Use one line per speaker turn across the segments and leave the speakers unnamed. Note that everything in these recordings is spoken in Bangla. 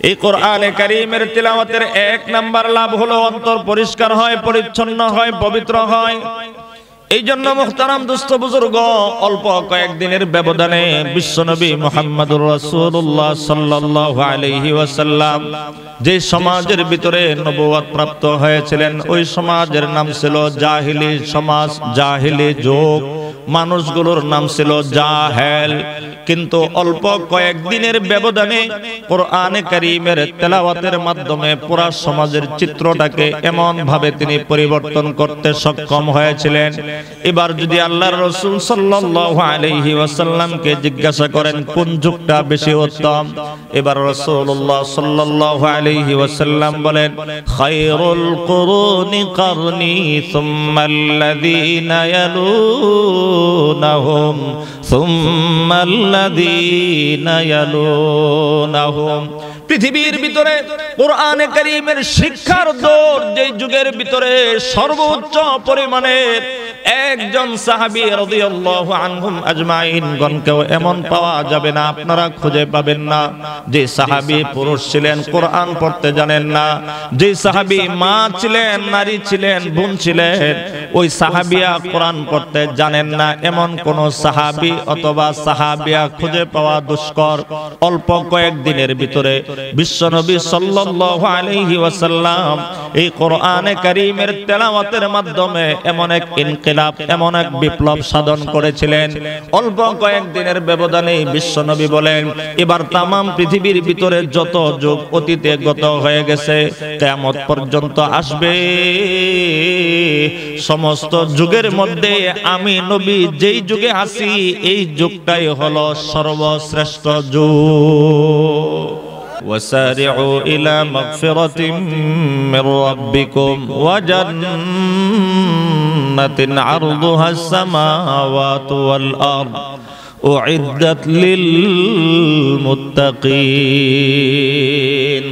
এই কোরআনে কারীমের তিলাওয়াতের এক নাম্বার লাভ হলো অন্তর পরিষ্কার হয়, পরিচ্ছন্ন হয়, পবিত্র হয়। এই জন্য মুহতারাম দোস্ত বুজুর্গ, অল্প কয়েকদিনের ব্যবধানে বিশ্বনবী মুহাম্মদুর রাসূলুল্লাহ সাল্লাল্লাহু আলাইহি ওয়াসাল্লাম যে সমাজের ভিতরে নবুয়ত প্রাপ্ত হয়েছিলেন, ওই সমাজের নাম ছিল জাহিলি সমাজ, জাহিলি যুগ। মানুষগুলোর নাম ছিল জাহেল। কিন্তু অল্প কয়েকদিনের ব্যবধানে কোরআনে কারীমের তেলাওয়াতের মাধ্যমে পুরা সমাজের চিত্রটাকে এমন ভাবে তিনি পরিবর্তন করতে সক্ষম হয়েছিলেন। এবার যদি আল্লাহর রাসূল সাল্লাল্লাহু আলাইহি ওয়াসাল্লামকে জিজ্ঞাসা করেন কোন যুগটা বেশি উত্তম, এবার রাসূলুল্লাহ সাল্লাল্লাহু আলাইহি ওয়াসাল্লাম বলেন, খায়রুল কুরুনি কারনি সুম্মাল্লাযীনা ইয়ালুনাহুম সুম্মাল্লাযীনা ইয়ালুনাহুম। পৃথিবীর ভিতরে কোরআনে কারীমের শিক্ষার দৌর যে যুগের ভিতরে সর্বোচ্চ পরিমাণের একজন সাহাবী রাদিয়াল্লাহু আনহুম আজমাইন গণকেও এমন পাওয়া যাবে না, আপনারা খুঁজে পাবেন না, যে সাহাবী পুরুষ ছিলেন কোরআন পড়তে জানেন না, যে সাহাবী মা ছিলেন, নারী ছিলেন, বোন ছিলেন, ওই সাহাবিয়া কোরআন পড়তে জানেন না, এমন কোন সাহাবী অথবা সাহাবিয়া খুঁজে পাওয়া দুষ্কর। অল্প কয়েকদিনের ভিতরে বিশ্বনবী সাল্লাল্লাহু আলাইহি ওয়াসাল্লাম এই কোরআনে কারীমের তেলাওয়াতের মাধ্যমে এমন এক ইনকিলাব, এমন এক বিপ্লব সাধন করেছিলেন। অল্প কয়েকদিনের ব্যবধানে বিশ্বনবী বলেন, এবার তামাম পৃথিবীর ভিতরে যত যুগ অতীতে গত হয়ে গেছে, কিয়ামত পর্যন্ত আসবে, সমস্ত যুগের মধ্যে আমি নবী যেই যুগে আছি এই যুগটাই হলো সর্বশ্রেষ্ঠ যুগ। وسارعوا إلى مغفرة من ربكم وجنة عرضها السماوات والأرض أعدت للمتقين।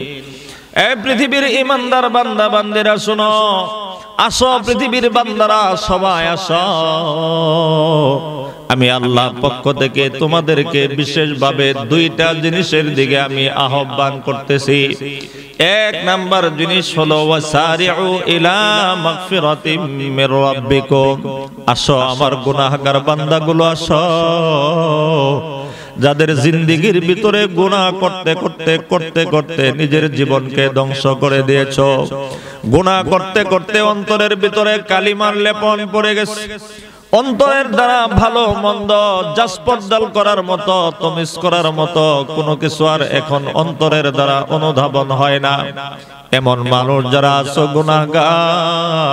এ পৃথিবীর ঈমানদার বান্দা বান্দিরা শুনো, আসো পৃথিবীর বান্দারা সবাই আসো, আমি আল্লাহর পক্ষ থেকে তোমাদেরকে বিশেষভাবে দুইটা জিনিসের দিকে আমি আহ্বান করতেছি। এক নাম্বার জিনিস হলো ওয়াসারিউ ইলা মাগফিরাতিম মির রাব্বিকুম, আসো আমার গুনাহগার বান্দাগুলো আসো, যাদের জিন্দেগির ভিতরে গুনাহ করতে করতে করতে করতে নিজের জীবনকে ধ্বংস করে দিয়েছো, গুনাহ করতে করতে অন্তরের ভিতরে কালিমার লেপন পড়ে গেছে, অন্তরের দ্বারা ভালো মন্দ জাসপর্দাল করার মতো, তমিজ করার মতো কোনো কিছু আর এখন অন্তরের দ্বারা অনুধাবন হয় না, এমন মানুষ যারা আছো গুনাহগার,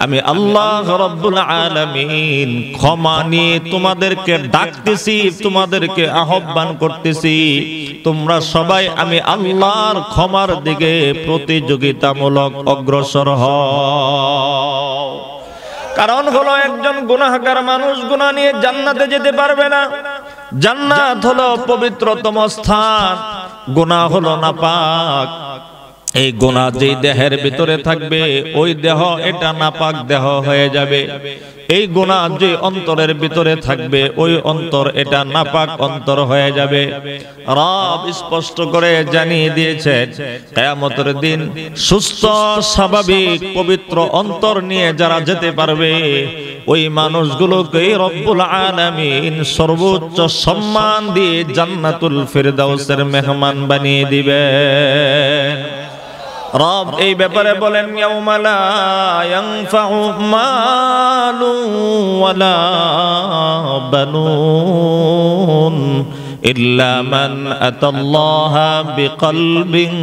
আমি আল্লাহ রাব্বুল আলামিন ক্ষমা নিয়ে তোমাদেরকে ডাকতেছি, তোমাদেরকে আহ্বান করতেছি, তোমরা সবাই আমি আল্লাহর ক্ষমার দিকে প্রতিযোগিতামূলক অগ্রসর হও। কারণ হলো একজন গুনাহগার মানুষ গুনাহ নিয়ে জান্নাতে যেতে পারবে না। জান্নাত হলো পবিত্রতম স্থান, গুনাহ হলো নাপাক। এই গুনাহ যেই দেহের ভিতরে থাকবে ওই দেহ এটা নাপাক দেহ হয়ে যাবে। এই গুনাহ যে অন্তরের ভিতরে থাকবে ওই অন্তর এটা নাপাক অন্তর হয়ে যাবে। রব স্পষ্ট করে জানিয়ে দিয়েছেন, কিয়ামতের দিন সুস্থ স্বাভাবিক পবিত্র অন্তর নিয়ে যারা যেতে পারবে ওই মানুষগুলোকে রব্বুল আলামিন সর্বোচ্চ সম্মান দিয়ে জান্নাতুল ফিরদাউসের মেহমান বানিয়ে দিবেন। রব এই ব্যাপারে বলেন, ইয়াউমা লা ইয়ানফাউ মালু ওয়ালা বানুন ইল্লা মান আতাল্লাহা বিকলবিন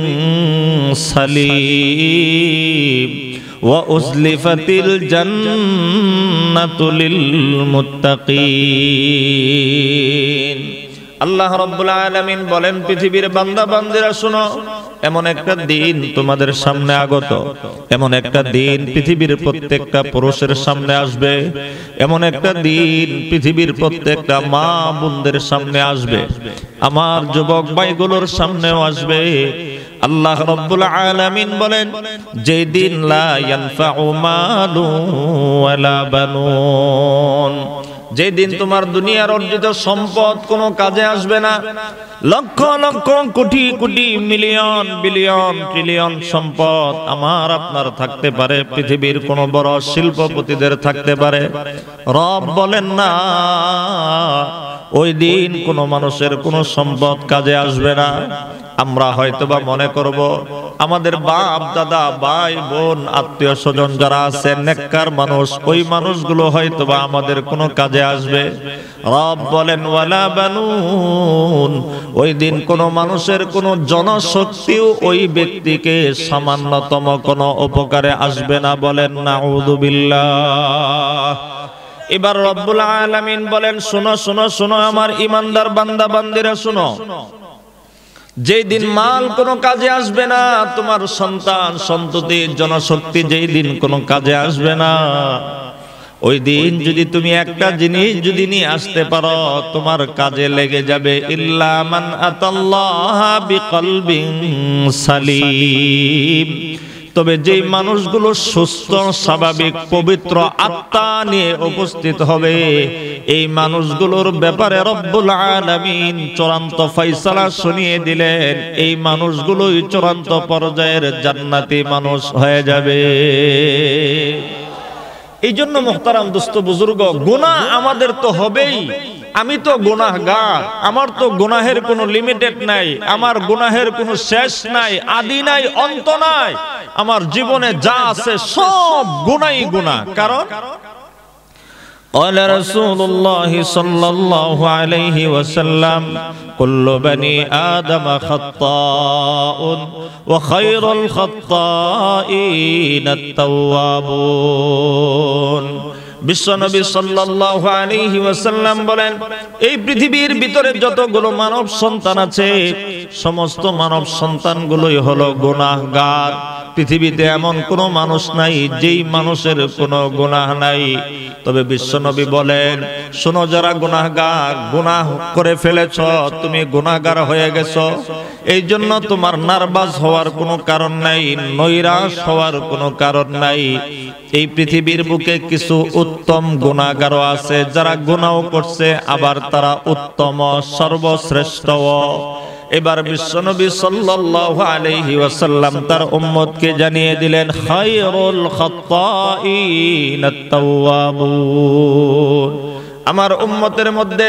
সালিম ওয়া উজলিফাতিল জান্নাতু লিল মুত্তাকিন। আল্লাহ রাব্বুল আলামিন বলেন, পৃথিবীর বান্দা বান্দিরা শুনো, এমন একটা দিন তোমাদের সামনে আগত, এমন একটা দিন পৃথিবীর প্রত্যেকটা পুরুষের সামনে আসবে, এমন একটা দিন পৃথিবীর প্রত্যেকটা মা বোনদের সামনে আসবে, আমার যুবক ভাইগুলোর সামনেও আসবে। আল্লাহ রাব্বুল আলামিন বলেন, যে দিন লা ইয়ানফাউ মালু ওয়ালা বানুন, যেদিন তোমার দুনিয়ার অর্জিত সম্পদ কোনো কাজে আসবে না, lakh lakh crore crore million billion trillion সম্পদ আমার আপনার থাকতে পারে, পৃথিবীর কোন বড় শিল্পপতিদের থাকতে পারে, রব বলেন না ওই দিন কোন মানুষের কোন সম্পদ কাজে আসবে না। আমরা হয়তোবা মনে করব আমাদের বাপ দাদা ভাই বোন আত্মীয় স্বজন যারা আছে নেককার মানুষ, ওই মানুষগুলো হয়তোবা আমাদের কোনো কাজে আসবে। রব বলেন ওয়ালা বানুন, ওই দিন কোন মানুষের কোন জনশক্তিও ওই ব্যক্তিকে সামান্যতম কোনো উপকারে আসবে না। বলেন নাউযুবিল্লাহ। এবার রব্বুল আলামিন বলেন শোনো শোনো শোনো আমার ইমানদার বান্দা বান্দিরা শোনো, যেই দিন মাল কোনো কাজে আসবে না, তোমার সন্তান সন্ততি জনশক্তি যেই দিন কোনো কাজে আসবে না, ওই দিন যদি তুমি একটা জিনিস যদি নিয়ে আসতে পারো তোমার কাজে লেগে যাবে। ইল্লা মান আতাল্লাহা বিকলবিন সালিম, তবে যেই মানুষগুলো সুস্থ স্বাভাবিক পবিত্র আত্মা নিয়ে উপস্থিত হবে, এই মানুষগুলোর ব্যাপারে রব্বুল আলামিন চূড়ান্ত ফয়সালা শুনিয়ে দিলেন, এই মানুষগুলোই চূড়ান্ত পর্যায়ের জান্নাতি মানুষ হয়ে যাবে। এই জন্য মুহতারাম দোস্ত বুজুর্গ, গুনাহ আমাদের তো হবেই। আমি তো গুনাহগার, আমার তো গুনাহের কোনো লিমিটেড নাই, আমার গুনাহের কোনো শেষ নাই, আদি নাই, অন্ত নাই। আমার জীবনে যা আছে সব গুনাহই গুনাহ। কারণ قال رسول الله صلى الله عليه وسلم كل بني آدم خطاء وخير الخطائين التوابون। বিশ্বনবী সাল্লাল্লাহু আলাইহি ওয়াসাল্লাম বলেন, এই পৃথিবীর ভিতরে যতগুলো মানব সন্তান আছে সমস্ত মানব সন্তানগুলোই হলো গুনাহগার। পৃথিবীতে এমন কোন মানুষ নাই যেই মানুষের কোনো গুনাহ নাই। তবে বিশ্বনবী বলেন, শোনো যারা গুনাহগার, গুনাহ করে ফেলেছ, তুমি গুনাহগার হয়ে গেছো, এই জন্য তোমার নার্ভাস হওয়ার কোনো কারণ নাই, নৈরাশ হওয়ার কোনো কারণ নাই। এই পৃথিবীর বুকে কিছু উত্তম গুনাহগারও আছে যারা গুনাহ করছে, আবার তারা উত্তম সর্বশ্রেষ্ঠ। এবার বিশ্বনবী সাল্লাল্লাহু আলাইহি ওয়াসাল্লাম তার উম্মতকে জানিয়ে দিলেন, খায়রুল খাত্তাইন আত-তাওয়াবুন। আমার উম্মতের মধ্যে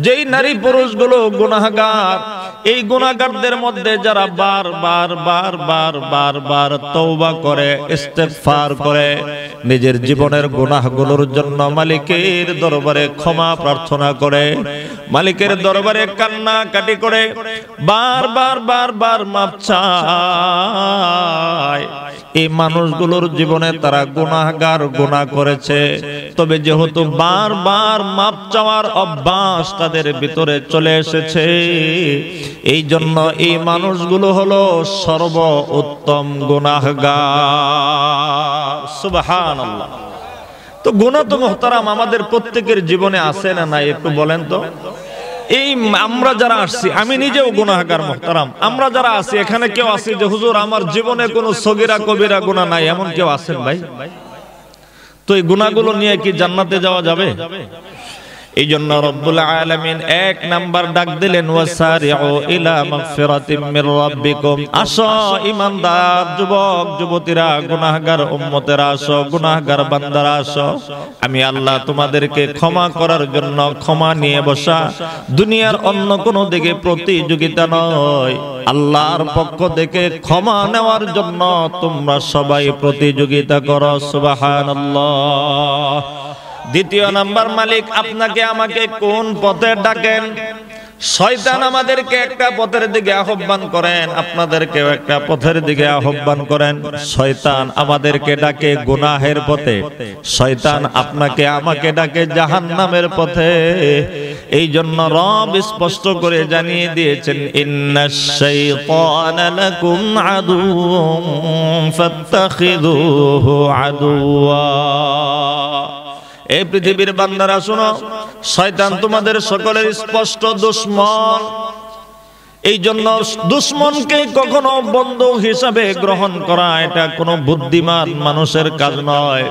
যেই নারী পুরুষগুলো গুনাহগার, এই গুনাহগারদের মধ্যে যারা বার তওবা করে, ইস্তেগফার করে, নিজের জীবনের গুনাহগুলোর জন্য মালিকের দরবারে ক্ষমা প্রার্থনা করে, মালিকের দরবারে কান্নাকাটি করে, বার মাফ চায়, এই মানুষগুলোর জীবনে তারা গুনাহগার, গুনাহ করেছে। তবে যেহেতু বারবার মাফ চাওয়ার অভ্যাস তাদের ভিতরে চলে এসেছে, এই জন্য এই মানুষগুলো হলো সর্ব উত্তম গুনাহগার। সুবহানাল্লাহ। তো গুনাহ তো মুহতারাম আমাদের প্রত্যেকের জীবনে আছে না নাই একটু বলেন তো? এই আমরা যারা আসছি, আমি নিজেও গুনাহগার মুহতারাম, আমরা যারা আছি এখানে কেউ আছি যে হুজুর আমার জীবনে কোনো সগীরা কবিরা গুনাহ নাই, এমন কেউ আছেন ভাই? তো এই গুনাহগুলো নিয়ে কি জান্নাতে যাওয়া যাবে? এই জন্য রব্বুল আলামিন এক নাম্বার ডাক দিলেন, ওয়াসারিউ ইলা মাগফিরাতিম মির রাব্বিকুম। আসো ঈমানদার যুবক যুবতীরা, গুনাহগার উম্মতেরা আসো, গুনাহগার বান্দারা আসো, আমি আল্লাহ তোমাদেরকে ক্ষমা করার জন্য ক্ষমা নিয়ে বসা। দুনিয়ার অন্য কোনো দিকে প্রতিযোগিতা নয়, আল্লাহর পক্ষ থেকে ক্ষমা নেওয়ার জন্য তোমরা সবাই প্রতিযোগিতা করো। সুবহানাল্লাহ। দ্বিতীয় নাম্বার, মালিক আপনাকে আমাকে কোন পথে ডাকেন? শয়তান আমাদেরকে একটা পথের দিকে আহ্বান করেন, আপনাদেরকেও একটা পথের দিকে আহ্বান করেন। শয়তান আমাদেরকে ডাকে গুনাহের পথে, শয়তান আপনাকে আমাকে ডাকে জাহান্নামের পথে। এই জন্য রব স্পষ্ট করে জানিয়ে দিয়েছেন, ইন্নাশ শাইতানা লাকুম আদুউন ফাত্তাখিযুহু আদুওয়া। এই পৃথিবীর বান্দারা শোনো, শয়তান তোমাদের সকলের স্পষ্ট দুশমন। এই জন্য দুশমনকে কখনো বন্ধু হিসাবে গ্রহণ করা এটা কোনো বুদ্ধিমান মানুষের কাজ নয়।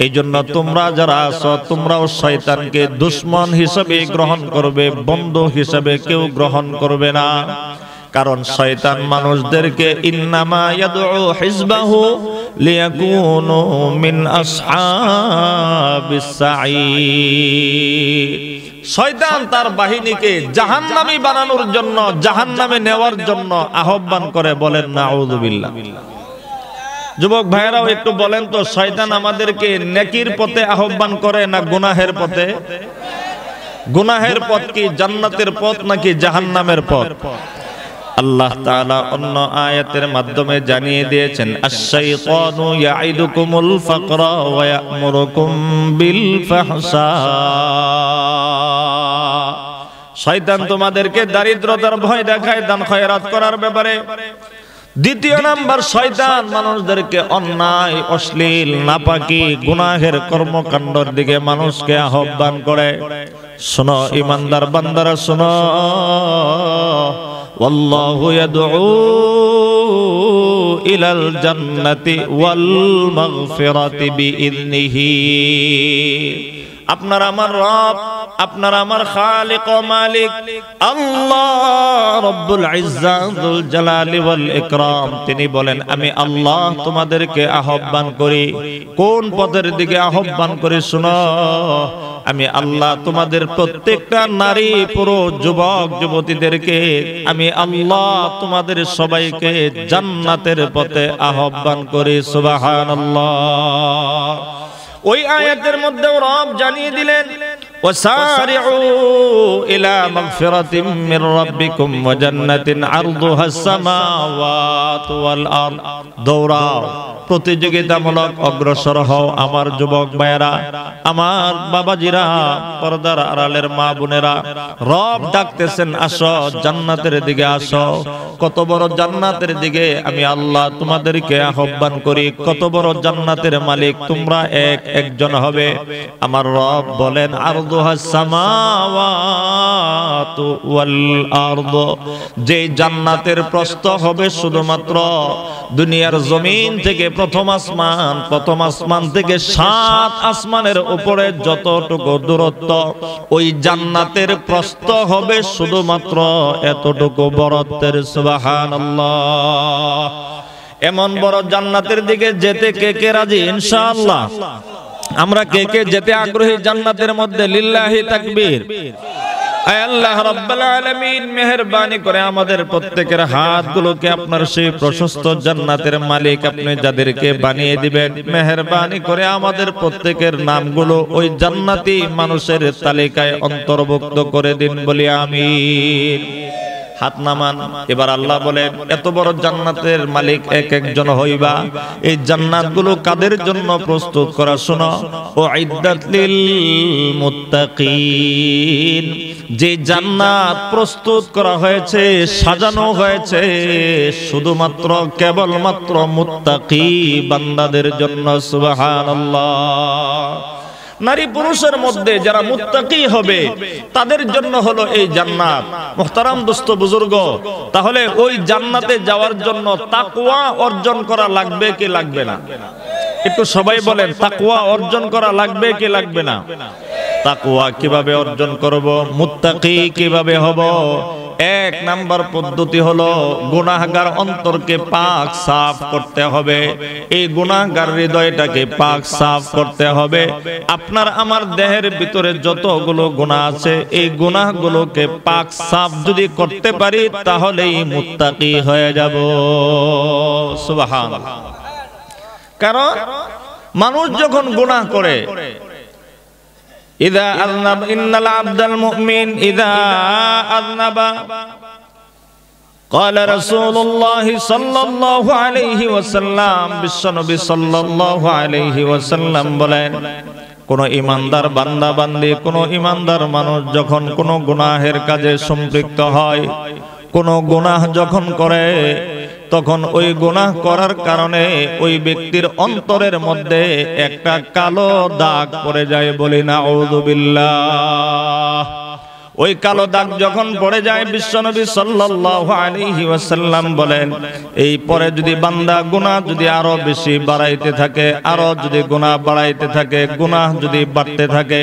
এই জন্য তোমরা যারা আছো তোমরাও শয়তানকে দুশমন হিসেবে গ্রহণ করবে, বন্ধু হিসেবে কেউ গ্রহণ করবে না। কারণ শয়তান মানুষদেরকে ইন্নামা ইয়াদউ হিজবাহু লিয়াকুনু মিন আসহাবিস সাঈর। শয়তান তার বাহিনীকে জাহান্নামী বানানোর জন্য, জাহান্নামে নেওয়ার জন্য আহ্বান করে, বলেন নাউযুবিল্লাহ। যুবক ভাইরাও একটু বলেন তো, শয়তান আমাদেরকে নেকির পথে আহ্বান করে না গুনাহের পথে? গুনাহের পথ কি জান্নাতের পথ নাকি জাহান্নামের পথ? আল্লাহ তাআলা অন্য আয়াতের মাধ্যমে জানিয়ে দিয়েছেন, আশ-শাইতানু ইয়াইদুকুমুল ফাকরা ওয়া ইয়া'মুরুকুম বিল ফাহশা। শয়তান তোমাদেরকে দারিদ্রতার ভয় দেখায় দান খয়রাত করার ব্যাপারে। দ্বিতীয় নাম্বার, শয়তান মানুষদেরকে অন্যায়, অশ্লীল, নাপাকি, গুনাহের কর্মকাণ্ডের দিকে মানুষকে আহ্বান করে। শোনো ঈমানদার বান্দারা, শোনো, ওয়াল্লাহু ইয়াদউ ইলাল জান্নাতি ওয়াল মাগফিরাতি বিইذনিহি। আপনার আমার রব, আপনার আমার খালিক ও মালিক আল্লাহ রব্বুল ইজ্জাতুল জালালি ওয়াল ইকরাম, তিনি বলেন, আমি আল্লাহ তোমাদেরকে আহ্বান করি। কোন পথের দিকে আহ্বান করি? শুনো, আমি আল্লাহ তোমাদের প্রত্যেকটা নারী, পুরুষ, যুবক, যুবতীদেরকে আমি আল্লাহ তোমাদের সবাইকে জান্নাতের পথে আহ্বান করি। সুবহানাল্লাহ। ওই আয়াতের মধ্যে রব জানিয়ে দিলেন, ওয়াসারিউ ইলা মাগফিরাতিম মির রাব্বিকুম ওয়া জান্নাতিন আরদুহাস সামাওয়াতু ওয়াল আরদ। দৌড়াও, প্রতিযোগিতামূলক অগ্রসর হও আমার যুবক ভাইয়েরা, আমার বাবাজিরা, পর্দার আড়ালের মা বোনেরা। রব ডাকতেছেন, আসো জান্নাতের দিকে আসো। কত বড় জান্নাতের দিকে আমি আল্লাহ তোমাদেরকে আহ্বান করি। কত বড় জান্নাতের মালিক তোমরা, একজন হবে। আমার রব বলেন, আরদুহাস সামাওয়াতু ওয়াল আরদ, যে জান্নাতের প্রস্থ হবে শুধুমাত্র দুনিয়ার জমিন থেকে প্রথম আসমান থেকে 7 আসমানের উপরে যতটুকু দূরত্ব, ওই জান্নাতের প্রস্থ হবে শুধুমাত্র এতটুকু বড়ত্বের। সুবহানাল্লাহ। এমন বড় জান্নাতের দিকে যেতে কে কে রাজি? ইনশাআল্লাহ। আমরা কে কে যেতে আগ্রহী জান্নাতের মধ্যে? লিল্লাহি তাকবীর। আয় আল্লাহ রাব্বুল আলামিন, মেহেরবানি করে আমাদের প্রত্যেকের হাতগুলোকে আপনার সেই প্রশস্ত জান্নাতের মালিক আপনি যাদেরকে বানিয়ে দিবেন, মেহেরবানি করে আমাদের প্রত্যেকের নামগুলো ওই জান্নাতি মানুষের তালিকায় অন্তর্ভুক্ত করে দিন, বলি আমিন। হাত নামান। এবার আল্লাহ বলেন, এত বড় জান্নাতের মালিক একজন হইবা, এই জান্নাতগুলো কাদের জন্য প্রস্তুত করা? শোনো, উইদ্দাত লিল মুত্তাকিন, যে জান্নাত প্রস্তুত করা হয়েছে, সাজানো হয়েছে শুধুমাত্র কেবলমাত্র মুত্তাকি বান্দাদের জন্য। সুবহানাল্লাহ। নারী পুরুষের মধ্যে যারা মুত্তাকি হবে তাদের জন্য হলো এই জান্নাত। মুহতারাম দোস্ত বুজুর্গ, তাহলে ওই জান্নাতে যাওয়ার জন্য তাকওয়া অর্জন করা লাগবে কি লাগবে না? একটু সবাই বলেন, তাকওয়া অর্জন করা লাগবে কি লাগবে না? তাকওয়া কিভাবে অর্জন করব, মুত্তাকি কিভাবে হব? এক নাম্বার পদ্ধতি হলো গুনাহগার অন্তরকে পাক সাফ করতে হবে। এই গুনাহগার হৃদয়টাকে পাক সাফ করতে হবে। আপনার আমার দেহের ভিতরে যতগুলো গুনাহ আছে, এই গুনাহগুলোকে পাক সাফ যদি করতে পারি তাহলেই মুত্তাকি হয়ে যাব। সুবহানাল্লাহ। কারণ মানুষ যখন গুনাহ করে, ইযা আযনাব ইন্নাল আবদাল মুমিন ইযা আযনাবা ক্বালা রাসূলুল্লাহ সাল্লাল্লাহু আলাইহি ওয়াসাল্লাম, বিশ্বনবী সাল্লাল্লাহু আলাইহি ওয়াসাল্লাম বলেন, কোন ঈমানদার বান্দা বান্দি, কোন ঈমানদার মানুষ যখন কোন গুনাহের কাজে সম্পৃক্ত হয়, কোন গুনাহ যখন করে, তখন ওই গুনাহ করার কারণে ওই ব্যক্তির অন্তরের মধ্যে একটা কালো দাগ পড়ে যায়, বলি নাউযুবিল্লাহ। ওই কালো দাগ যখন পড়ে যায় বিশ্বনবী সাল্লাল্লাহু আলাইহি ওয়াসাল্লাম বলেন এই পরে যদি বান্দা গুনাহ যদি আরো বেশি বাড়াইতে থাকে, আরো যদি গুনাহ বাড়াইতে থাকে, গুনাহ যদি বাড়তে থাকে,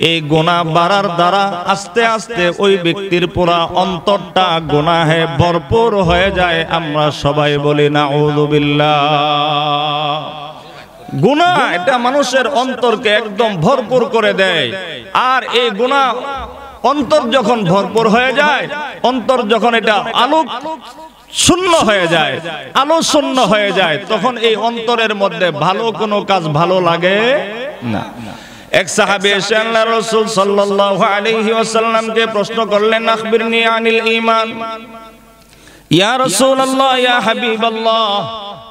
এই গুনাহ বাড়ার দ্বারা আস্তে আস্তে ওই ব্যক্তির পুরা অন্তরটা গুনাহে ভরপুর হয়ে যায়। আমরা সবাই বলি নাউযুবিল্লাহ। গুনাহ এটা মানুষের অন্তরকে একদম ভরপুর করে দেয়। আর এই গুনাহ অন্তর যখন ভরপুর হয়ে যায়, অন্তর যখন এটা আলোক শূন্য হয়ে যায়, আলো শূন্য হয়ে যায়, তখন এই অন্তরের মধ্যে ভালো কোনো কাজ ভালো লাগে না। এক সাহাবী এসে আল্লাহর রাসূল সাল্লাল্লাহু আলাইহি ওয়াসাল্লামকে প্রশ্ন করলেন, আখবিরনি আনিল ঈমান। ইয়া রাসূলুল্লাহ, ইয়া হাবিবাল্লাহ,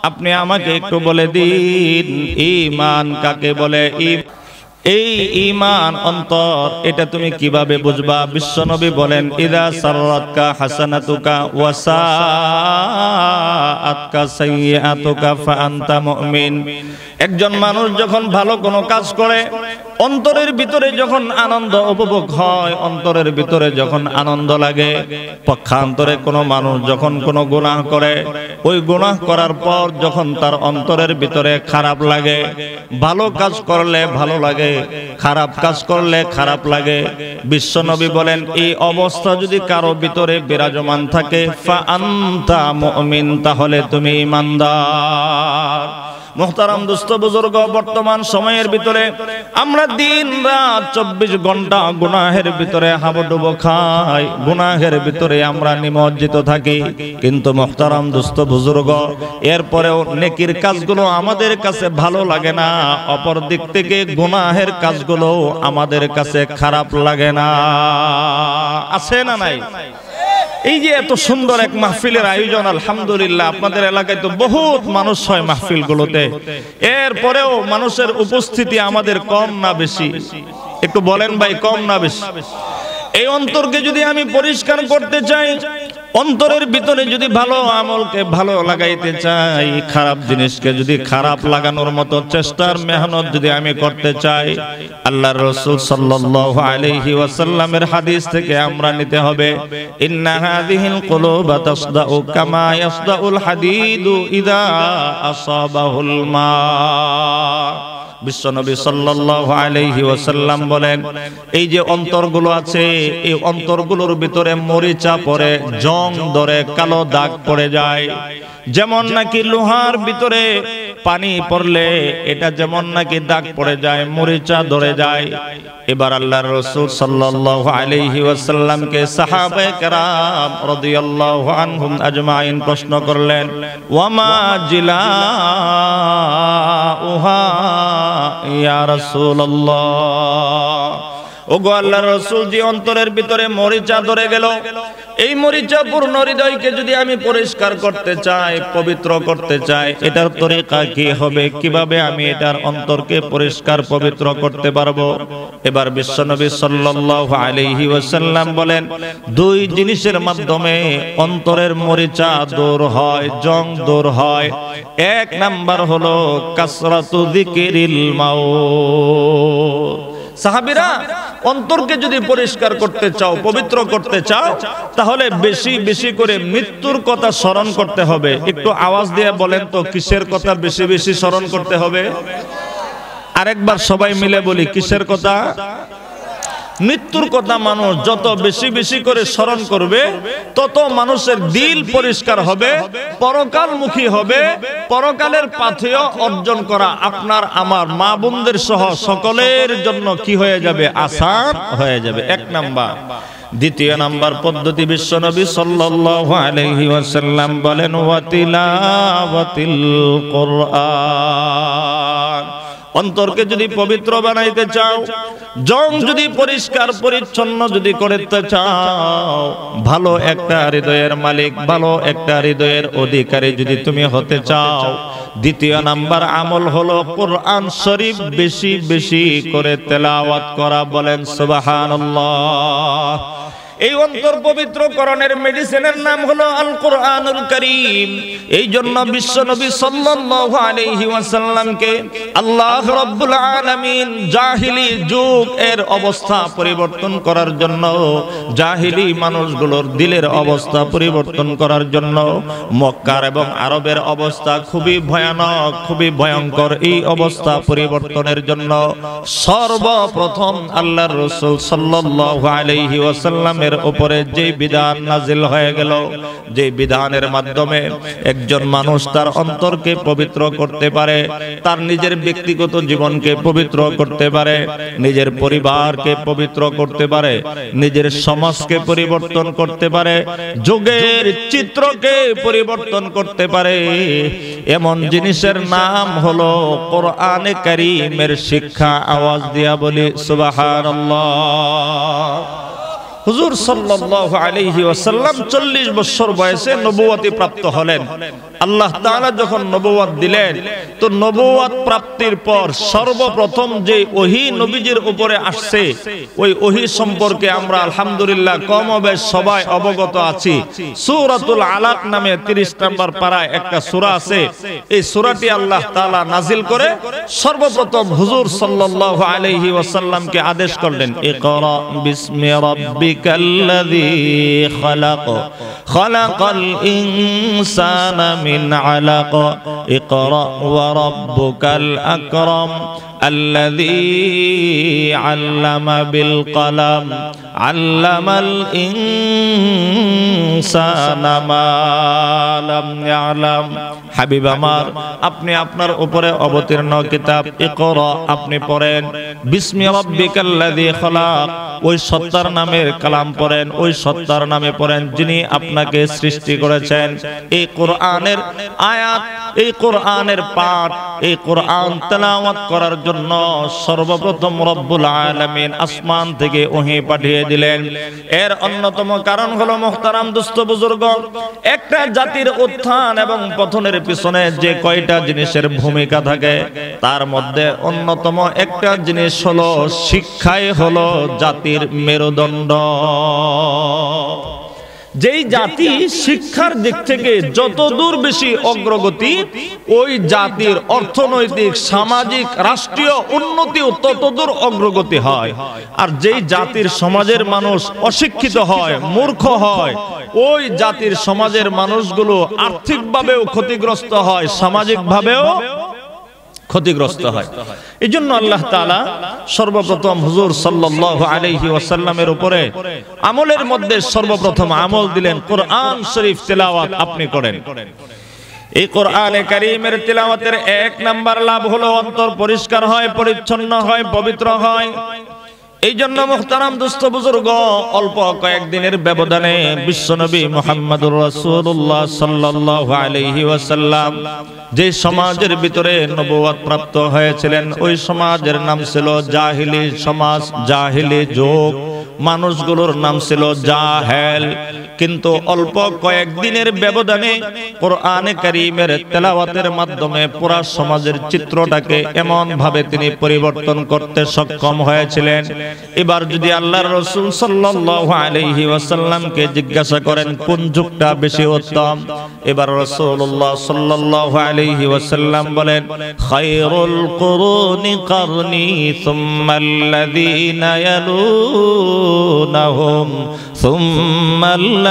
আপনি আমাকে একটু বলে দিন ঈমান কাকে বলে। এই ঈমান অন্তর, এটা তুমি কিভাবে বুঝবা? বিশ্বনবী বলেন ইযা সাররাতকা হাসানাতুকা ওয়া সাআতকা সাইয়্যাতুকা ফা আনতা মুমিন। একজন মানুষ যখন ভালো কোনো কাজ করে, অন্তরের ভিতরে যখন আনন্দ উপভোগ হয়, অন্তরের ভিতরে যখন আনন্দ লাগে, পক্ষান্তরে কোনো মানুষ যখন কোনো গুনাহ করে, ওই গুনাহ করার পর যখন তার অন্তরের ভিতরে খারাপ লাগে, ভালো কাজ করলে ভালো লাগে, খারাপ কাজ করলে খারাপ লাগে। বিশ্বনবী বলেন এই অবস্থা যদি কারো ভিতরে বিরাজমান থাকে, ফা আনতা মুমিন, তাহলে তুমি ঈমানদার। মুহতারাম দোস্ত বুজুর্গ, বর্তমান সময়ের ভিতরে আমরা দিন রাত 24 ঘন্টা গুনাহের ভিতরে হাবুডুবু খাই, গুনাহের ভিতরে আমরা নিমজ্জিত থাকি। কিন্তু মুহতারাম দোস্ত বুজুর্গ, এরপরেও নেকির কাজগুলো আমাদের কাছে ভালো লাগে না, অপর দিক থেকে গুনাহের কাজগুলো আমাদের কাছে খারাপ লাগে না। আছে না নাই? এই যে এত সুন্দর এক মাহফিলের আয়োজন, আলহামদুলিল্লাহ, আপনাদের এলাকায় তো বহুত মানুষ হয় মাহফিলগুলোতে, এরপরেও মানুষের উপস্থিতি আমাদের কম না বেশি? একটু বলেন ভাই, কম না বেশি? এই অন্তরকে যদি আমি পরিষ্কার করতে চাই, অন্তরের ভিতরে যদি ভালো আমলকে ভালো লাগাইতে চাই, খারাপ জিনিসকে যদি খারাপ লাগানোর মতো চেষ্টার মেহনত যদি আমি করতে চাই, আল্লাহর রাসূল সাল্লাল্লাহু আলাইহি ওয়াসাল্লামের হাদিস থেকে আমরা নিতে হবে, ইন্না হাযিহিল কুলুবা তাসদাউ কামা ইয়াসদাউল হাদিদু ইযা আসাবাহুল মা। বিশ্বনবী সাল্লাল্লাহু আলাইহি ওয়াসাল্লাম বলেন এই যে অন্তরগুলো আছে, এই অন্তরগুলোর ভিতরে মরিচা পড়ে, জং ধরে, কালো দাগ পড়ে যায়। যেমন নাকি লোহার ভিতরে পানি পড়লে এটা যেমন নাকি দাগ পড়ে যায়, মরিচা ধরে যায়। এবার আল্লাহর রাসূল সাল্লাল্লাহু আলাইহি ওয়াসাল্লামকে সাহাবায়ে কেরাম রাদিয়াল্লাহু আনহুম আজমাইন প্রশ্ন করলেন, ওয়ামা জিলাউহা ইয়া রাসূলুল্লাহ। ওগো আল্লাহর রাসূল, যে অন্তরের ভিতরে মরিচা ধরে গেল, এই মরিচা পূর্ণ হৃদয়কে যদি আমি পরিষ্কার করতে চাই, পবিত্র করতে চাই, এটার তরিকা কি হবে? কিভাবে আমি এটার অন্তরকে পরিষ্কার পবিত্র করতে পারবো? এবার বিশ্বনবী সাল্লাল্লাহু আলাইহি ওয়াসাল্লাম বলেন দুই জিনিসের মাধ্যমে অন্তরের মরিচা দূর হয়, জং দূর হয়। এক নাম্বার হলো কাসরাতু যিকিরিল মাউত। সাহাবীরা, অন্তরকে যদি পরিষ্কার করতে চাও, পবিত্র করতে চাও, তাহলে বেশি বেশি করে মৃত্যুর কথা স্মরণ করতে হবে। একটু আওয়াজ দিয়ে বলেন তো, কিসের কথা বেশি বেশি স্মরণ করতে হবে? আরেকবার সবাই মিলে বলি, কিসের কথা? মৃত্যুর কথা। মানুষ যত বেশি বেশি করে স্মরণ করবে, তত মানুষের দিল পরিষ্কার হবে, পরকালমুখী হবে। পরকালের পাথেয় অর্জন করা আপনার আমার মা বোনদের সহ সকলের জন্য কি হয়ে যাবে? আসান হয়ে যাবে। এক নাম্বার। দ্বিতীয় নাম্বার পদ্ধতি, বিশ্বনবী সাল্লাল্লাহু আলাইহি ওয়াসাল্লাম বলেন ওয়া তিলাওয়াতিল কুরআন। অন্তরকে যদি পবিত্র বানাইতে চাও, জং যদি পরিষ্কার পরিচ্ছন্ন যদি করতে চাও, ভালো একটা হৃদয়ের মালিক, ভালো একটা হৃদয়ের অধিকারী যদি তুমি হতে চাও, দ্বিতীয় নাম্বার আমল হলো কোরআন শরীফ বেশি বেশি করে তেলাওয়াত করা। বলেন সুবহানাল্লাহ। এই অন্তর পবিত্রকরণের মেডিসিনের নাম হলো আল কোরআনুল কারীম। এই জন্য বিশ্বনবী সাল্লাল্লাহু আলাইহি ওয়াসাল্লামকে আল্লাহ রাব্বুল আলামিন জাহিলি যুগ এর অবস্থা পরিবর্তন করার জন্য, জাহিলি মানুষগুলোর দিলের অবস্থা পরিবর্তন করার জন্য, মক্কার এবং আরবের অবস্থা খুবই ভয়ানক, খুবই ভয়ঙ্কর, এই অবস্থা পরিবর্তনের জন্য সর্বপ্রথম আল্লাহর রাসূল সাল্লাল্লাহু আলাইহি ওয়াসাল্লামের উপরে যে বিধান নাজিল হয়ে গেল, যে বিধানের মাধ্যমে একজন মানুষ তার অন্তরকে পবিত্র করতে পারে, তার নিজের ব্যক্তিগত জীবনকে পবিত্র করতে পারে, নিজের পরিবারকে পবিত্র করতে পারে, নিজের সমাজকে পরিবর্তন করতে পারে, যুগের চিত্রকে পরিবর্তন করতে পারে, এমন জিনিসের নাম হলো কোরআনে কারীমের শিক্ষা। আওয়াজ দিয়া বলি সুবহানাল্লাহ। হুজুর সাল্লাল্লাহু আলাইহি ওয়াসাল্লাম 40 বছর বয়সে নবুয়তি প্রাপ্ত হলেন। আল্লাহ তাআলা যখন নবুয়ত দিলেন, তো নবুয়ত প্রাপ্তির পর সর্বপ্রথম যে ওহী নবীজির উপরে আসছে, ওই ওহী সম্পর্কে আমরা আলহামদুলিল্লাহ কমবেশ সবাই অবগত আছি। সূরাতুল আলাক নামে 30 নম্বর পারায় একটা সূরা আছে। এই সূরাটি আল্লাহ তাআলা নাজিল করে সর্বপ্রথম হুজুর সাল্লাল্লাহু আলাইহি ওয়াসাল্লামকে আদেশ করলেন, ইকরা বিসমি রাব্বিকাল্লাযী খালাক, খালাকাল ইনসানা মিন আলাক, ইকরা ওয়া রাব্বুকাল আকরাম, আল্লাযী আল্লামা বিল কলম, আল্লামাল ইনসানা মা লাম ইয়ালাম। হাবিব আমার, আপনি আপনার উপরে অবতীর্ণ কিতাব ইকরা আপনি পড়েন, বিসমি রাব্বিকাল্লাযী খালাক, ওই সত্তার নামের কালাম পড়েন, ওই সত্তার নামে পড়েন যিনি আপনাকে সৃষ্টি করেছেন। এই কোরআনের আয়াত, এই কোরআনের পাঠ, এই কোরআন তেলাওয়াত করার জন্য সর্বপ্রথম রব্বুল আলামিন আসমান থেকে ওহী পাঠিয়ে দিলেন। এর অন্যতম কারণ হলো মুহতারাম দোস্ত বুজুর্গ, একটা জাতির উত্থান এবং পতনের পিছনে যে কয়টা জিনিসের ভূমিকা থাকে, তার মধ্যে অন্যতম একটা জিনিস হলো শিক্ষাই হলো জাতির মেরুদণ্ড। যেই জাতি শিক্ষার দিক থেকে যত দূর বেশি অগ্রগতি, ওই জাতির অর্থনৈতিক, সামাজিক, রাষ্ট্রীয় উন্নতিও তত দূর অগ্রগতি হয়। আর যেই জাতির সমাজের মানুষ অশিক্ষিত হয়, মূর্খ হয়, ওই জাতির সমাজের মানুষগুলো আর্থিকভাবেও ক্ষতিগ্রস্ত হয়, সামাজিকভাবেও ক্ষতিগ্রস্ত হয়। এই জন্য আল্লাহ তাআলা সর্বপ্রথম হুজুর সাল্লাল্লাহু আলাইহি ওয়াসাল্লামের উপরে আমলের মধ্যে সর্বপ্রথম আমল দিলেন কোরআন শরীফ তেলাওয়াত আপনি করেন। এই কোরআনে কারীমের তেলাওয়াতের 1 নাম্বার লাভ হলো অন্তর পরিষ্কার হয়, পরিচ্ছন্ন হয়, পবিত্র হয়। এই জন্য মুহতারাম দোস্ত বুজুর্গ, অল্প কয়েকদিনের ব্যবধানে বিশ্বনবী মুহাম্মদুর রাসূলুল্লাহ সাল্লাল্লাহু আলাইহি ওয়াসাল্লাম যে সমাজের ভিতরে নবুয়ত প্রাপ্ত হয়েছিলেন, ওই সমাজের নাম ছিল জাহিলি সমাজ, জাহিলি যুগ। মানুষগুলোর নাম ছিল জাহেল। কিন্তু অল্প কয়েকদিনের ব্যবধানে কোরআনে কারীমের তেলাওয়াতের মাধ্যমে পুরা সমাজের চিত্রটাকে এমন ভাবে তিনি পরিবর্তন করতে সক্ষম হয়েছিলেন। এবার যদি আল্লাহর রাসূল সাল্লাল্লাহু আলাইহি ওয়াসাল্লামকে জিজ্ঞাসা করেন কোন যুগটা বেশি উত্তম, এবার রাসূলুল্লাহ সাল্লাল্লাহু আলাইহি ওয়াসাল্লাম বলেন, খায়রুল কুরুনি কারনি সুম্মাল্লাযীনা ইয়ালুনাহুম সুম্মাল্লাযীনা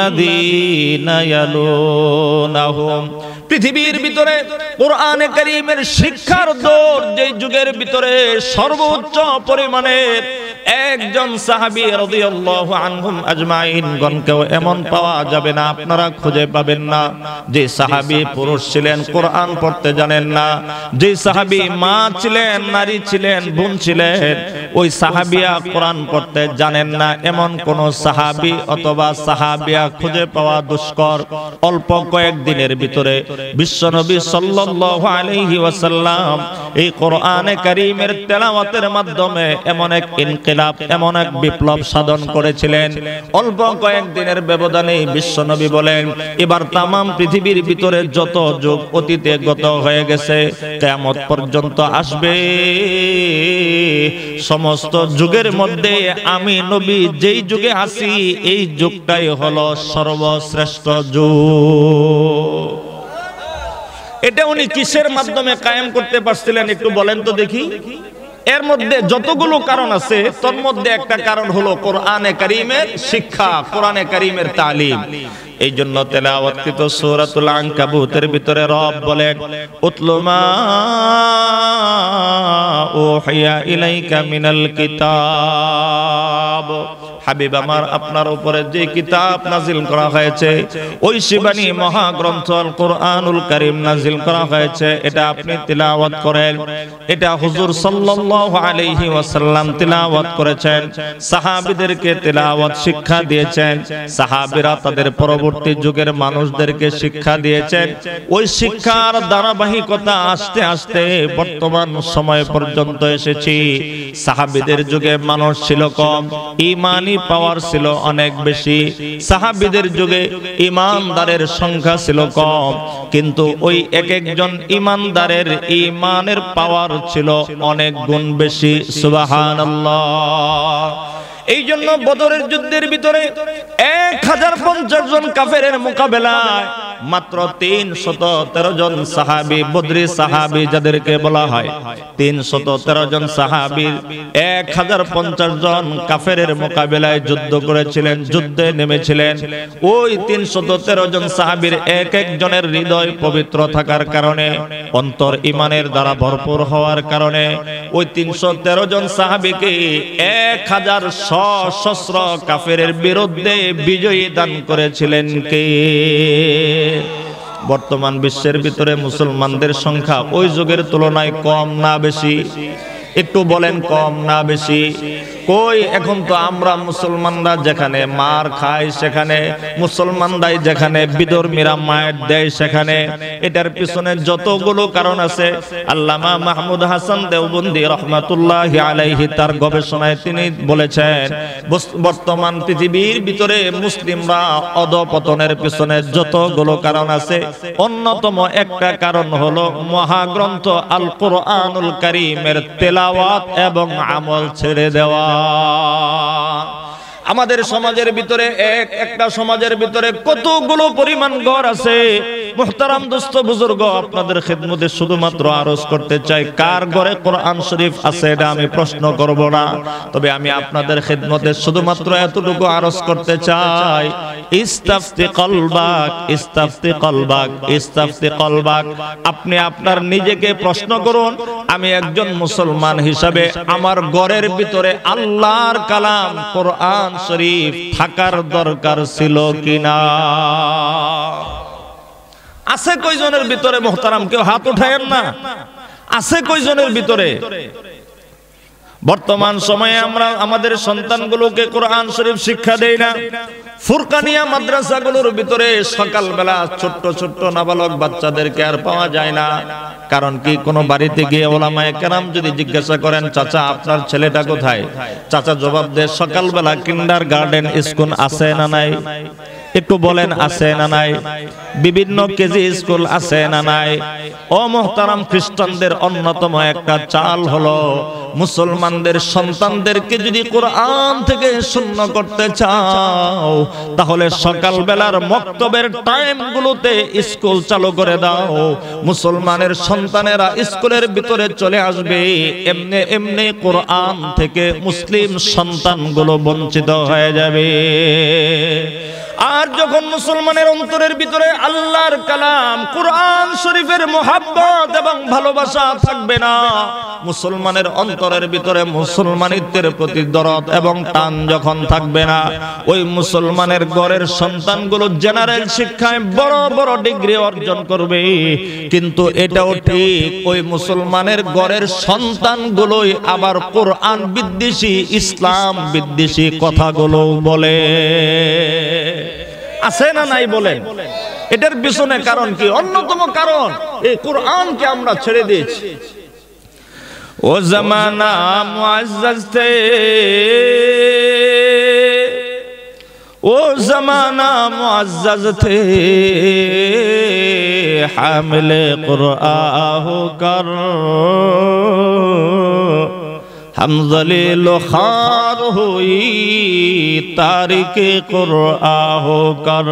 ইয়ালুনাহুম। পৃথিবীর ভিতরে কোরআনে কারীমের শিক্ষার দৌড় যে যুগের ভিতরে সর্বোচ্চ পরিমাণের একজন সাহাবী রাদিয়াল্লাহু আনহুম আজমাইন গণকেও এমন পাওয়া যাবে না, আপনারা খুঁজে পাবেন না, যে সাহাবী পুরুষ ছিলেন কোরআন পড়তে জানেন না, যে সাহাবী মা ছিলেন, নারী ছিলেন, বোন ছিলেন, ওই সাহাবিয়া কোরআন পড়তে জানেন না, এমন কোন সাহাবী অথবা সাহাবিয়া খুঁজে পাওয়া দুষ্কর। অল্প কয়েকদিনের ভিতরে বিশ্বনবী সাল্লাল্লাহু আলাইহি ওয়াসাল্লাম এই কোরআনে কারীমের তেলাওয়াতের মাধ্যমে এমন এক ইনকিলাব, এমন এক বিপ্লব সাধন করেছিলেন। অল্প কয়েকদিনের ব্যবধানে বিশ্বনবী বলেন, এবার তামাম পৃথিবীর ভিতরে যত যুগ অতীতে গত হয়ে গেছে, কিয়ামত পর্যন্ত আসবে, সমস্ত যুগের মধ্যে আমি নবী যেই যুগে আছি এই যুগটাই হলো সর্বশ্রেষ্ঠ যুগ। এটা উনি কিসের মাধ্যমে কায়েম করতে পারছিলেন একটু বলেন তো দেখি। এর মধ্যে যতগুলো কারণ আছে তার মধ্যে একটা কারণ হলো কোরআনে কারীমের শিক্ষা, কোরআনে কারীমের তালিম। এই জন্য তেলাওয়াতকৃত সূরাতুল আনকাবুতের ভিতরে রব বলেন, উতলু মা উহিয়া ইলাইকা মিনাল কিতাব। হাবিব আমার, আপনার উপরে যে কিতাব নাজিল করা হয়েছে, ওই শিবানী মহাগ্রন্থ আল কোরআনুল কারীম নাজিল করা হয়েছে, এটা আপনি তিলাওয়াত করেন। এটা হুজুর সাল্লাল্লাহু আলাইহি ওয়াসাল্লাম তিলাওয়াত করেছেন, সাহাবীদেরকে তিলাওয়াত শিক্ষা দিয়েছেন, সাহাবীরা তাদের পরবর্তী যুগের মানুষদেরকে শিক্ষা দিয়েছেন। ওই শিক্ষার ধারাবাহিকতা আস্তে আস্তে বর্তমান সময় পর্যন্ত এসেছি। সাহাবীদের যুগে মানুষ ছিল কম, ঈমানি পাওয়ার ছিল অনেক বেশি। সাহাবীদের যুগে ঈমানদারের সংখ্যা ছিল কম, কিন্তু ওই এক একজন ঈমানদারের ঈমানের পাওয়ার ছিল অনেক গুণ বেশি। সুবহানাল্লাহ। এই জন্য বদরের যুদ্ধের ভিতরে 1050 জন কাফেরের মোকাবেলায় মাত্র 313 জন সাহাবী, বদরি সাহাবী যাদেরকে বলা হয়, 313 জন সাহাবী 1050 জন কাফেরের মোকাবেলায় যুদ্ধ করেছিলেন, যুদ্ধে নেমেছিলেন। ওই 313 জন সাহাবীর এক একজনের হৃদয় পবিত্র থাকার কারণে, অন্তর ঈমানের দ্বারা ভরপুর হওয়ার কারণে ওই 313 জন সাহাবীকে 1000 সশস্ত্র কাফেরের বিরুদ্ধে বিজয়ী দান করেছিলেন কে? বর্তমান বিশ্বের ভিতরে মুসলমানদের সংখ্যা ওই যুগের তুলনায় কম না বেশি? একটু বলেন, কম না বেশি? কই, এখন তো আমরা মুসলমানরা যেখানে মার খাই, সেখানে মুসলমানরাই যেখানে বিধর্মীরা মায়ের দেয় সেখানে। এটার পিছনে যতগুলো কারণ আছে, আল্লামা মাহমুদ হাসান দেওবন্দি রহমাতুল্লাহি আলাইহি তার গবেষণায় তিনি বলেছেন, বর্তমান পৃথিবীর ভিতরে মুসলিমরা অধঃপতনের পিছনে যতগুলো কারণ আছে, অন্যতম একটা কারণ হলো মহাগ্রন্থ আল কোরআনুল কারীমের তেলাওয়াত এবং আমল ছেড়ে দেওয়া। আমাদের সমাজের ভিতরে একটা সমাজের ভিতরে কতগুলো পরিমাণ ঘর আছে। মুহতারাম দোস্ত বুজুর্গ, আপনাদের খিদমতে শুধুমাত্র আরজ করতে চাই, কার ঘরে কোরআন শরীফ আছে এটা আমি প্রশ্ন করব না, তবে আমি আপনাদের খিদমতে শুধুমাত্র এতটুকু আরজ করতে চাই, ইস্তাফতি কলবাক, ইস্তাফতি কলবাক, ইস্তাফতি কলবাক। আপনি আপনার নিজেকে প্রশ্ন করুন, আমি একজন মুসলমান হিসাবে আমার ঘরের ভিতরে আল্লাহর কালাম কোরআন শরীফ থাকার দরকার ছিল কিনা? আছে কয়জনের ভিতরে? মুহতারাম, কেউ হাত উঠায়েন না। আছে কয়জনের ভিতরে? বর্তমান সময়ে আমরা আমাদের সন্তানগুলোকে কোরআন শরীফ শিক্ষা দেই না। ফুরকানিয়া মাদ্রাসাগুলোর ভিতরে সকালবেলা ছোট্ট ছোট্ট নাবালক বাচ্চাদেরকে আর পাওয়া যায় না। কারণ কি? কোনো বাড়িতে গিয়ে ওলামায়ে কেরাম যদি জিজ্ঞাসা করেন, চাচা আপনার ছেলেটা কোথায়? চাচা জবাব দেয়, সকালবেলা কিন্ডারগার্টেন স্কুল আছে না নাই? একটু বলেন, আছে না নাই? বিভিন্ন কেজি স্কুল আছে না নাই? ও মুহতারাম, খ্রিস্টানদের অন্যতম একটা চাল হলো, মুসলমানদের সন্তানদেরকে যদি কোরআন থেকে শূন্য করতে চাও, তাহলে সকালবেলার মক্তবের টাইমগুলোতে স্কুল চালু করে দাও। মুসলমানের সন্তানেরা স্কুলের ভিতরে চলে আসবে, এমনি এমনি কোরআন থেকে মুসলিম সন্তানগুলো বঞ্চিত হয়ে যাবে। আর যখন মুসলমানের অন্তরের ভিতরে আল্লাহর কালাম কোরআন শরীফের মুহাব্বত এবং ভালোবাসা থাকবে না, মুসলমানের অন্তরের ভিতরে মুসলমানিত্বের প্রতি দরদ এবং টান যখন থাকবে না, ওই মুসলমানের ঘরের সন্তানগুলো জেনারেল শিক্ষায় বড় বড় ডিগ্রি অর্জন করবে, কিন্তু এটাও ঠিক, ওই মুসলমানের ঘরের সন্তানগুলোই আবার কোরআন বিদ্বেষী, ইসলাম বিদ্বেষী কথাগুলো বলে। আছে না নাই বলেন? এটার পিছনে কারণ কি? অন্যতম কারণ এই কোরআনকে আমরা ছেড়ে দিয়েছি। ও জামানা মুআজ্জাজ थे, ओ जमाना मुअज़्ज़ज़ थे, हामिले कुरआन होकर हम ज़लील ख़ार हुई तारिके कुरआन होकर।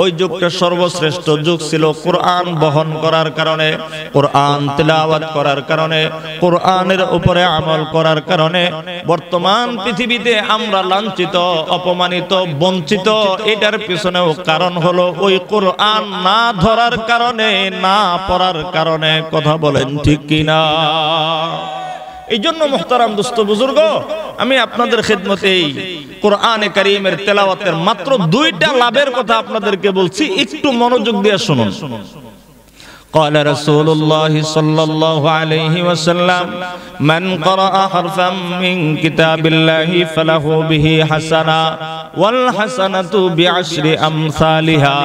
ওই যুগটা সর্বশ্রেষ্ঠ যুগ ছিল কোরআন বহন করার কারণে, কোরআন তিলাওয়াত করার কারণে, কোরআনের উপরে আমল করার কারণে। বর্তমান পৃথিবীতে আমরা লাঞ্ছিত, অপমানিত, বঞ্চিত। এটার পিছনেও কারণ হলো ওই কোরআন না ধরার কারণে, না পড়ার কারণে। কথা বলেন ঠিক কিনা? এই জন্য মুহতারাম দোস্ত বুজুর্গ, আমি আপনাদের খিদমতেই কোরআনে কারীমের তেলাওয়াতের মাত্র 2টা লাভের কথা আপনাদেরকে বলছি, একটু মনোযোগ দিয়ে শুনুন। قال رسول الله صلى الله عليه وسلم من قرأ حرفا من كتاب الله فله به حسنة والحسنة بعشر أمثالها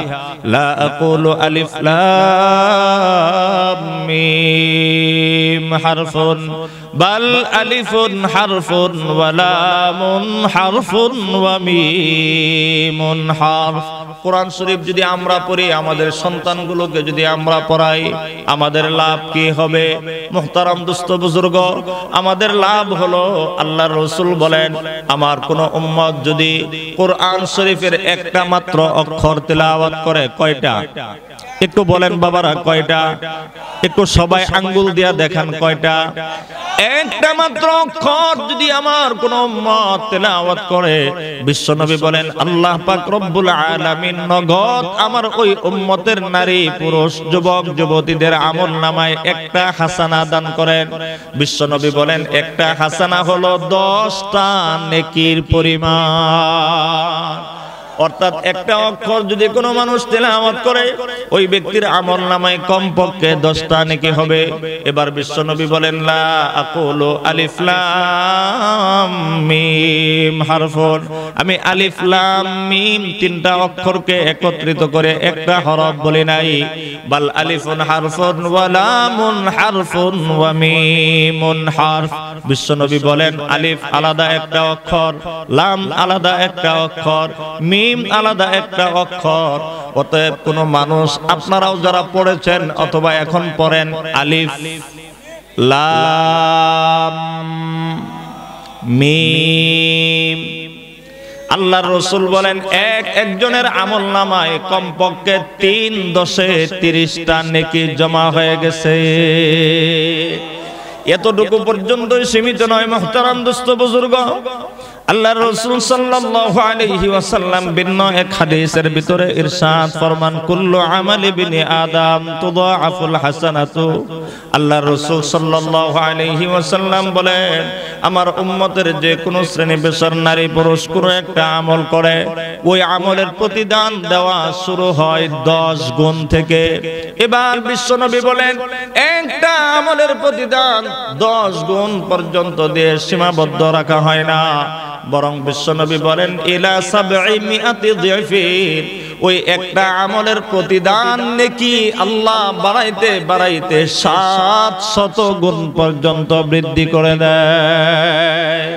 لا أقول ألف لام ميم حرف بل ألف حرف ولام حرف وميم حرف। কোরআন শরীফ যদি আমরা পড়ি, আমাদের সন্তানগুলোকে যদি আমরা পড়াই, আমাদের লাভ কি হবে? মুহতারাম দোস্ত বুজুর্গ, আমাদের লাভ হলো আল্লাহর রাসূল বলেন, আমার কোন উম্মত যদি কোরআন শরীফের একটা মাত্র অক্ষর তেলাওয়াত করে, কয়টা? একটু বলেন বাবারা, কয়টা? একটু সবাই আঙ্গুল দিয়া দেখান, কয়টা? একটা মাত্র অক্ষর যদি আমার কোন উম্মত তেলাওয়াত করে, বিশ্বনবী বলেন আল্লাহ পাক রব্বুল আলামিন নগদ আমার ওই উম্মতের নারী পুরুষ যুবক যুবতীদের আমলনামায় একটা হাসানা দান করেন। বিশ্বনবী বলেন একটা হাসানা হলো 10টা নেকির পরিমাণ। অর্থাৎ একটা অক্ষর যদি কোনো মানুষ তেলাওয়াত করে, ওই ব্যক্তির আমলনামায় কমপক্ষে 10টা নেকি হবে। এবার বিশ্বনবী বলেন লা আকুলু আলিফ লাম মিম হারফুন, আমি আলিফ লাম মিম 3টা অক্ষরকে একত্রিত করে একটা হরফ বলি নাই, বাল আলিফুন হারফুন ওয়া লামুন হারফুন ওয়া মিমুন হারফ। বিশ্বনবী বলেন আলিফ আলাদা একটা অক্ষর, লাম আলাদা একটা অক্ষর, মিম আলাদা একটা অক্ষর। অতএব কোন মানুষ, আপনারাও যারা পড়েছেন অথবা এখন পড়েন, আলিফ লাম মিম, আল্লাহর রাসূল বলেন একজনের আমলনামায় কমপক্ষে 3×10 30টা নেকি জমা হয়ে গেছে। এতটুকু পর্যন্তই সীমিত নয় মুহতারাম দোস্ত বুজুর্গ। আল্লাহর রাসূল সাল্লাল্লাহু আলাইহি ওয়াসাল্লাম ভিন্ন এক হাদিসের ভিতরে ইরশাদ ফরমান, কুল্লু আমালি বিনি আদম তুদাআফুল হাসানাতু। আল্লাহর রাসূল সাল্লাল্লাহু আলাইহি ওয়াসাল্লাম বলেন, আমার উম্মতের যে কোনো শ্রেণী পেশার নারী পুরুষ কোনো একটা আমল করে, ওই আমলের প্রতিদান দেওয়া শুরু হয় 10 গুণ থেকে। এবার বিশ্বনবী বলেন একটা আমলের প্রতিদান 10 গুণ পর্যন্ত দিয়ে সীমাবদ্ধ রাখা হয় না, বরং বিশ্বনবী বলেন ইলা 700 দিফিন, ওই একটা আমলের প্রতিদান নেকি আল্লাহ বাড়াইতে বাড়াইতে 700 গুণ পর্যন্ত বৃদ্ধি করে দেয়।